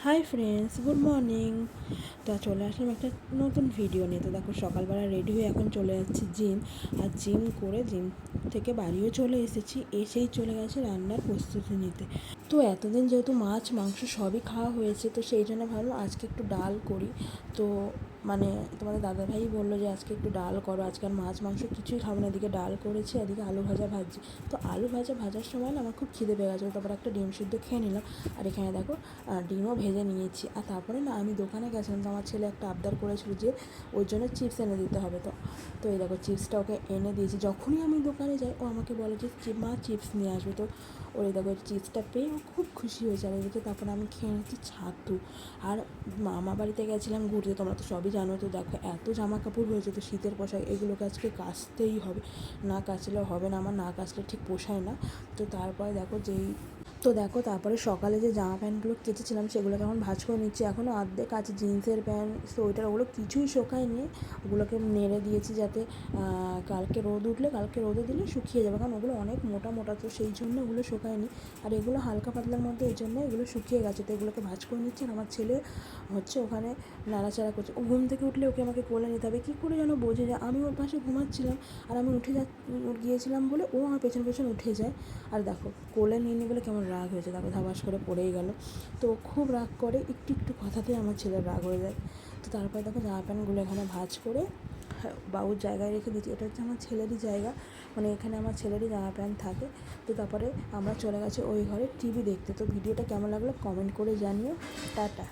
Hi friends, good morning. তো চলে আসলাম একটা নতুন ভিডিও নিয়ে। তো দেখো সকালবেলা রেডি হয়ে এখন চলে যাচ্ছি জিম। আর জিম করে জিম থেকে বাড়িও চলে এসেছি, এসেই চলে গেছে রান্নার প্রস্তুতি নিতে। তো এতদিন যেহেতু মাছ মাংস সবই খাওয়া হয়েছে, তো সেই জন্য ভাবলাম আজকে একটু ডাল করি। তো মানে তোমাদের দাদাভাই বললো যে আজকে একটু ডাল করো, আজকে আর মাছ মাংস কিছুই খাবো না। এদিকে ডাল করেছি, এদিকে আলু ভাজা ভাজছি। তো আলু ভাজার সময় না আমার খুব খিদে পেয়ে গেছিলো, তারপর একটা ডিম সিদ্ধ খেয়ে নিলাম। আর এখানে দেখো ডিমও ভেজে নিয়েছি। আর তারপরে না আমি দোকানে গেছিলাম, তো আমার ছেলে একটা আবদার করেছিল যে ওর জন্য চিপস এনে দিতে হবে। তো এই দেখো চিপসটা ওকে এনে দিয়েছি। যখনই আমি দোকানে যাই ও আমাকে বলে যে মা চিপস নিয়ে আসবে। তো ওই দেখো চিপসটা পেয়ে ও খুব খুশি হয়েছে। আর এদিকে তারপরে আমি খেয়ে নিচ্ছি ছাতু। আর মামা বাড়িতে গেছিলাম ঘুরতে, তোমরা তো সবই জানো। তো দেখো এত জামা কাপড় হয়েছে, তো শীতের পোশাক এগুলোকে আজকে কাচতেই হবে, না কাচলেও হবে না, আমার না কাচলে ঠিক পোষায় না। তো তারপরে দেখো তারপরে সকালে যে জামা প্যান্টগুলো কেচেছিলাম সেগুলোকে এখন ভাঁজ করে নিচ্ছি। এখনও অর্ধেক আছে, জিন্সের প্যান্ট সোয়েটার ওগুলো কিছুই শোকায় নিয়ে ওগুলোকে নেড়ে দিয়েছি, যাতে কালকে রোদে দিলে শুকিয়ে যাবে, কারণ ওগুলো অনেক মোটা মোটা, তো সেই জন্য ওগুলো শোকায়নি। আর এগুলো হালকা পাতলার মধ্যে, এই জন্য এগুলো শুকিয়ে গেছে। তো এগুলোকে ভাঁজ করে নিচ্ছি। আর আমার ছেলে ওখানে নাড়াচাড়া করছে। ও ঘুম থেকে উঠলে ওকে আমাকে কোলে নিতে হবে, কী করে যেন বোঝে যে আমি ওর পাশে ঘুমাচ্ছিলাম আর আমি গিয়েছিলাম বলে ও আমার পেছন পেছন উঠে যায়। আর দেখো কোলে নিয়ে বলে কেমন রাগ হয়েছে, তারপর ধাবাস করে পড়েই গেল। তো খুব রাগ করে, একটু একটু কথাতেই আমার ছেলের রাগ হয়ে যায়। তো তারপরে দেখো জামা প্যান্টগুলো এখানে ভাঁজ করে বাবুর জায়গায় রেখে দিচ্ছি। এটা হচ্ছে আমার ছেলেরই জায়গা, মানে এখানে আমার ছেলেরই জামা প্যান্ট থাকে। তো তারপরে আমরা চলে গেছি ওই ঘরে টিভি দেখতে। তো ভিডিওটা কেমন লাগলো কমেন্ট করে জানিও। টাটা।